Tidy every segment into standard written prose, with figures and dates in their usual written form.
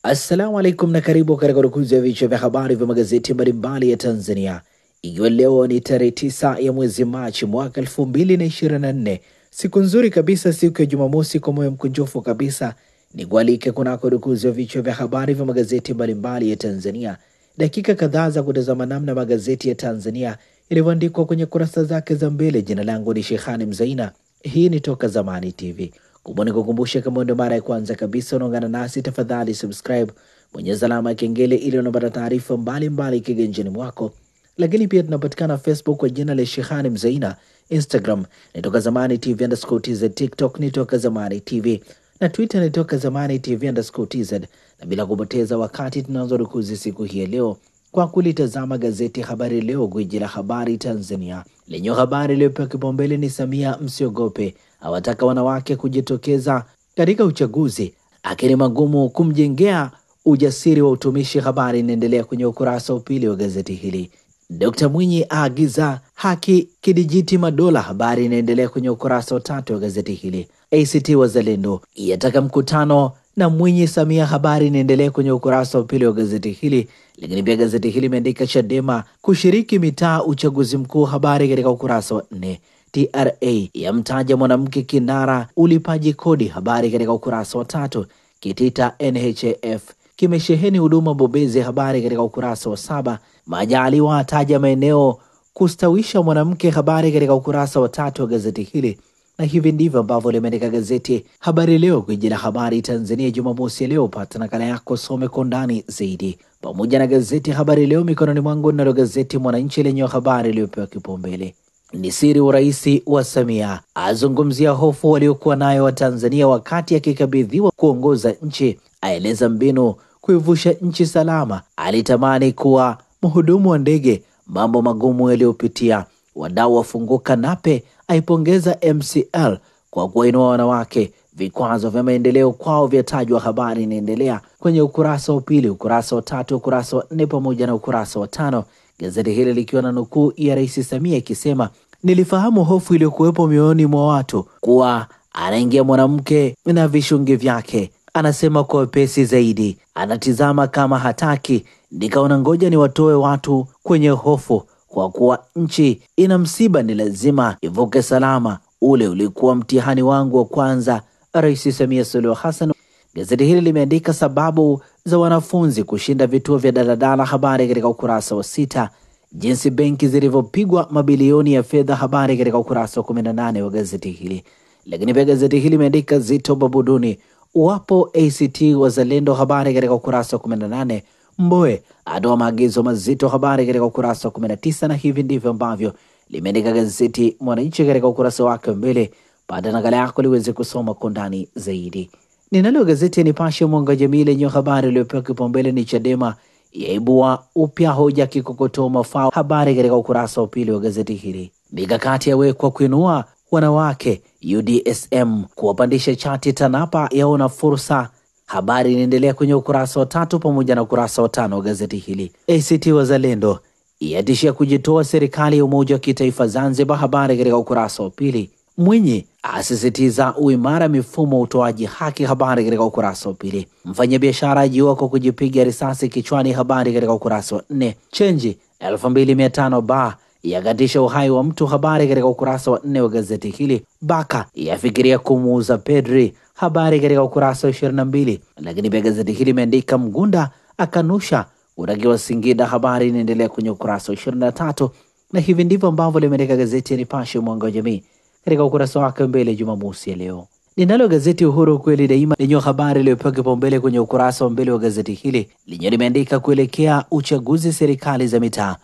Assalamu alaikum na karibu katika urukuzi ya vichwa vya habari vya magazeti mbalimbali ya Tanzania. Ikiwa leo ni tarehe 9 ya mwezi Machi mwaka 2024, siku nzuri kabisa, siku ya Jumamosi. Kwa moyo mkunjufu kabisa ni kualike kunako urukuzi ya vichwa vya habari vya magazeti mbalimbali ya Tanzania, dakika kadhaa za kutazama namna magazeti ya Tanzania yalivyoandikwa kwenye kurasa zake za mbele. Jina langu ni Shehani Mzaina, hii ni Toka Zamani TV. Kubuni kukumbusha, kama ndio mara ya kwanza kabisa unaungana nasi, tafadhali subscribe, bonyeza alama ya kengele ili unapata taarifa mbalimbali kiganjani mwako. Lakini pia tunapatikana Facebook kwa jina la Shehani Mzaina, Instagram ni Toka Zamani TV_TZ, TikTok ni Toka Zamani TV na Twitter ni Toka Zamani TV_TZ. Na bila kupoteza wakati tunaanza rukuzi siku hii ya leo kwa kulitazama gazeti Habari Leo, gwiji la habari Tanzania, lenye habari iliyopewa kipaumbele ni Samia msiogope, awataka wanawake kujitokeza katika uchaguzi, akiri magumu kumjengea ujasiri wa utumishi. Habari inaendelea kwenye ukurasa wa pili wa gazeti hili. Dr. Mwinyi aagiza haki kidijiti madola. Habari inaendelea kwenye ukurasa wa 3 wa gazeti hili. ACT Wazalendo yataka mkutano na Mwinyi Samia. Habari inaendelea kwenye ukurasa wa pili wa gazeti hili. Lakini pia gazeti hili imeandika Chadema kushiriki mitaa uchaguzi mkuu. Habari katika ukurasa wa 4. TRA yamtaja mwanamke kinara ulipaji kodi. Habari katika ukurasa wa 3. Kitita NHIF kimesheheni huduma bobezi. Habari katika ukurasa wa 7. Majaliwa ataja maeneo kustawisha mwanamke. Habari katika ukurasa wa 3 wa gazeti hili. Na hivi ndivyo ambavyo limeandika gazeti Habari Leo, gwiji la habari Tanzania, Jumamosi ya leo. Pata nakala yako, some kwa undani zaidi. Pamoja na gazeti Habari Leo mikononi mwangu, nalo gazeti Mwananchi lenye habari iliyopewa kipaumbele ni siri uraisi wa Samia, azungumzia hofu waliokuwa nayo wa Tanzania wakati akikabidhiwa kuongoza nchi, aeleza mbinu kuivusha nchi salama, alitamani kuwa mhudumu wa ndege, mambo magumu yaliyopitia, wadau wafunguka, Nape aipongeza MCL kwa kuwainua wanawake, vikwazo vya maendeleo kwao vyatajwa. Habari inaendelea kwenye ukurasa wa pili, ukurasa wa 3, ukurasa wa 4 pamoja na ukurasa wa 5. Gazeti hili likiwa na nukuu ya Rais Samia ikisema, nilifahamu hofu iliyokuwepo mioyoni mwa watu kuwa anaingia mwanamke na vishungi vyake, anasema kwa wepesi zaidi, anatizama kama hataki. Nikaona ngoja ni watoe watu kwenye hofu, kwa kuwa nchi ina msiba, ni lazima ivuke salama. Ule ulikuwa mtihani wangu wa kwanza. Rais Samia Suluhu Hassan. Gazeti hili limeandika sababu za wanafunzi kushinda vituo vya daladala. Habari katika ukurasa wa 6. Jinsi benki zilivyopigwa mabilioni ya fedha. Habari katika ukurasa wa 18 wa gazeti hili. Lakini pia gazeti hili limeandika Zito babuduni wapo ACT Wazalendo. Habari katika ukurasa wa 18. Mbowe atoa maagizo mazito. Habari katika ukurasa wa 19. Na hivi ndivyo ambavyo limeandika gazeti Mwananchi katika ukurasa wake mbele. Pata nakala yako liweze kusoma kwa ndani zaidi. Ninalo gazeti Nipashe Mwanga wa Jamii lenye habari iliyopewa kipaumbele ni Chadema yaibua upya hoja kikokotoo mafao. Habari katika ukurasa wa pili wa gazeti hili. Mikakati yawekwa kuinua wanawake. UDSM kuwapandisha chati. TANAPA yaona fursa. Habari inaendelea kwenye ukurasa wa 3 pamoja na ukurasa wa 5 wa gazeti hili. ACT Wazalendo yatishia kujitoa serikali ya umoja wa kitaifa Zanzibar. Habari katika ukurasa wa pili. Mwinyi asisitiza uimara mifumo utoaji haki. Habari katika ukurasa wa pili. Mfanyabiashara ajiua kwa kujipiga risasi kichwani. Habari katika ukurasa wa 4. Chenji 2500 ba yakatisha uhai wa mtu. Habari katika ukurasa wa 4 wa gazeti hili. Baka yafikiria kumuuza Pedri. Habari katika ukurasa wa 22. Lakini pia gazeti hili imeandika Mgunda akanusha uragiwa Singida. Habari inaendelea kwenye ukurasa wa 23. Na hivi ndivyo ambavyo limeandika gazeti ya Nipashe Mwanga wa Jamii katika ukurasa wake mbele Jumamosi ya leo. Ninalo gazeti Uhuru kweli daima lenye habari iliyopewa kipaumbele kwenye ukurasa wa mbele wa gazeti hili lenye limeandika kuelekea uchaguzi serikali za mitaa,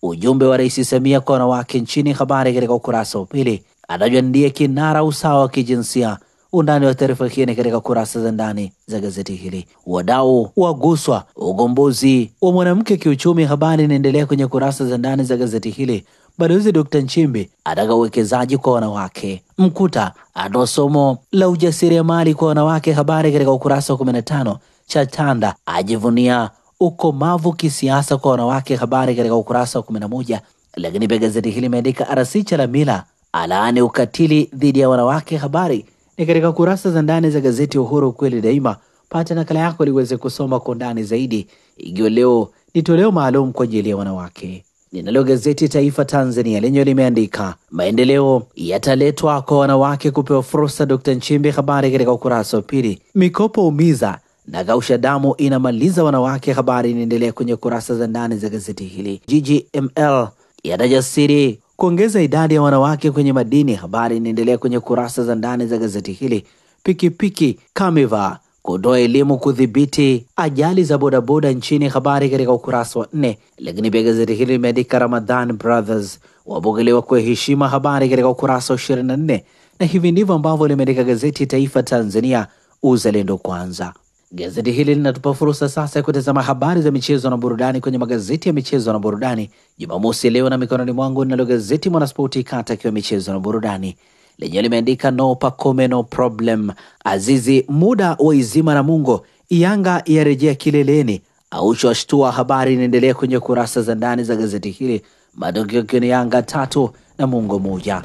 ujumbe wa Rais Samia kwa wanawake nchini. Habari katika ukurasa wa pili. Atajwa ndiye kinara usawa wa kijinsia. Undani wa taarifa hii katika kurasa za ndani za gazeti hili. Wadau waguswa ugombozi wa mwanamke kiuchumi. Habari inaendelea kwenye kurasa za ndani za gazeti hili. Balozi Dr. Nchimbi ataka uwekezaji kwa wanawake. Mkuta atoa somo la ujasiriamali kwa wanawake. Habari katika ukurasa wa 15. Chatanda ajivunia ukomavu kisiasa kwa wanawake. Habari katika ukurasa wa 11. Lakini pia gazeti hili imeandika RC Chalamila alaani ukatili dhidi ya wanawake. Habari ni katika kurasa za ndani za gazeti Uhuru kweli daima Pata nakala yako ili uweze kusoma kwa undani zaidi, ikiwa leo ni toleo maalum kwa ajili ya wanawake. Ninalo gazeti Taifa Tanzania lenye limeandika maendeleo yataletwa kwa wanawake kupewa fursa, Dr. Nchimbi, habari katika ukurasa wa pili. Mikopo umiza na kausha damu inamaliza wanawake, habari inaendelea kwenye kurasa za ndani za gazeti hili. GGML yatajasiri kuongeza idadi ya wanawake kwenye madini, habari inaendelea kwenye kurasa za ndani za gazeti hili. Pikipiki Kamiva kutoa elimu kudhibiti ajali za bodaboda nchini, habari katika ukurasa wa 4. Lakini pia gazeti hili limeandika Ramadan Brothers wapokelewa kwa heshima, habari katika ukurasa wa 24. Na hivi ndivyo ambavyo limeandika gazeti Taifa Tanzania, uzalendo kwanza. Gazeti hili linatupa fursa sasa ya kutazama habari za michezo na burudani kwenye magazeti ya michezo na burudani Jumamosi leo, na mikononi mwangu ninalo gazeti Mwanaspoti kata kwa michezo na burudani lenye limeandika no Pacome no problem, Azizi muda wa izima na Mungo, Yanga yarejea kileleni, Aucho ashtua, habari inaendelea kwenye kurasa za ndani za gazeti hili. Matokeo ni Yanga 3 na Mungo 1.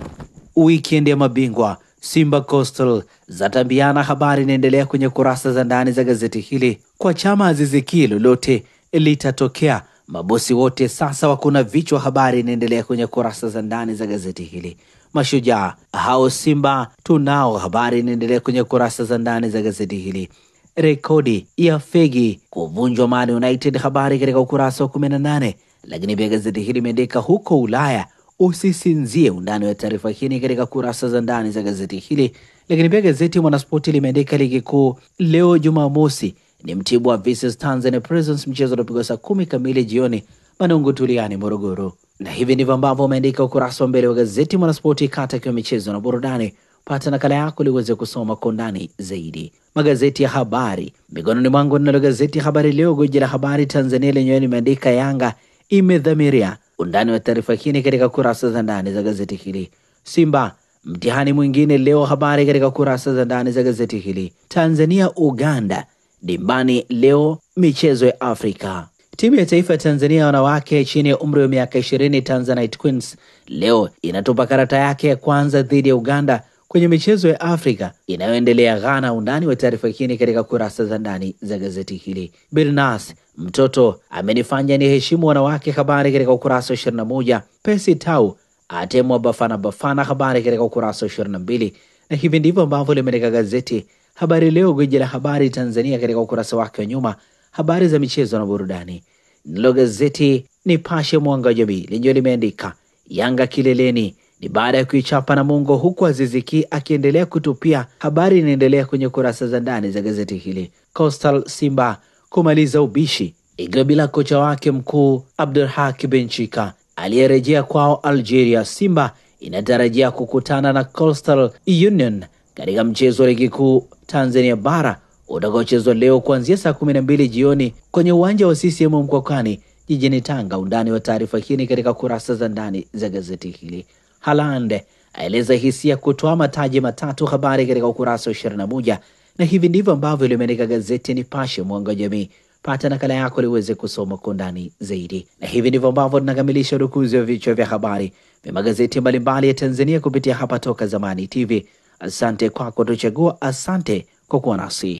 Weekend ya mabingwa Simba Coastal zatambiana, habari inaendelea kwenye kurasa za ndani za gazeti hili. Kwa chama Azizi Ki lolote litatokea, mabosi wote sasa wakuna vichwa, habari inaendelea kwenye kurasa za ndani za gazeti hili. Mashujaa hao Simba tunao, habari inaendelea kwenye kurasa za ndani za gazeti hili. Rekodi ya Fegi kuvunjwa Man United, habari katika ukurasa wa 18. Lakini pia gazeti hili imeandika huko Ulaya usisinzie, undani wa taarifa hii katika kurasa za ndani za gazeti hili. Lakini pia gazeti Mwanaspoti limeandika ligi kuu leo Jumamosi ni Mtibwa vs Tanzania Prisons, mchezo utapigwa saa 10 kamili jioni Manungu Tuliani, Morogoro. Na hivi ndivyo ambavyo umeandika ukurasa wa mbele wa gazeti Mwanaspoti kata kwa michezo na burudani. Pata nakala yako ili uweze kusoma kwa undani zaidi. Magazeti ya habari mikononi mwangu, ninalo gazeti Habari Leo, gwiji la habari Tanzania lenyewe limeandika Yanga imedhamiria, undani wa taarifa hii katika kurasa za ndani za gazeti hili. Simba mtihani mwingine leo, habari katika kurasa za ndani za gazeti hili. Tanzania Uganda dimbani leo, michezo ya Afrika. Timu ya taifa ya Tanzania wanawake chini ya umri wa miaka 20 Tanzanite Queens leo inatupa karata yake ya kwanza dhidi ya Uganda kwenye michezo ya Afrika inayoendelea Ghana. Undani wa taarifa hii katika kurasa za ndani za gazeti hili. Birnas mtoto amenifanya ni heshimu wanawake, habari katika ukurasa wa 21. Pesi Tau atemwa Bafana, habari katika ukurasa wa 22. Na hivi ndivyo ambavyo limeandika gazeti Habari Leo, gwiji la habari Tanzania, katika ukurasa wake wa nyuma, habari za michezo na burudani. Nilo gazeti Nipashe mwanga wa jamii lenyewe limeandika Yanga kileleni ni baada ya kuichapa na Mungo, huku Azizi Ki akiendelea kutupia, habari inaendelea kwenye kurasa za ndani za gazeti hili. Coastal Simba kumaliza ubishi ikiwa bila kocha wake mkuu Abdelhak Benchika aliyerejea kwao Algeria. Simba inatarajia kukutana na Coastal Union katika mchezo wa ligi kuu Tanzania bara utakaochezwa leo kuanzia saa 12 jioni kwenye uwanja wa CCM Mkwakwani jijini Tanga. Undani wa taarifa hii katika kurasa za ndani za gazeti hili. Haaland aeleza hisia kutoa mataji matatu, habari katika ukurasa wa 21. Na hivi ndivyo ambavyo limeandika gazeti Nipashe mwanga wa jamii. Pata nakala yako ili uweze kusoma kwa ndani zaidi. Na hivi ndivyo ambavyo tunakamilisha udukuzi wa vichwa vya habari vya magazeti mbalimbali ya Tanzania kupitia hapa Toka Zamani TV. Asante kwa kutuchagua, asante kwa kuwa nasi.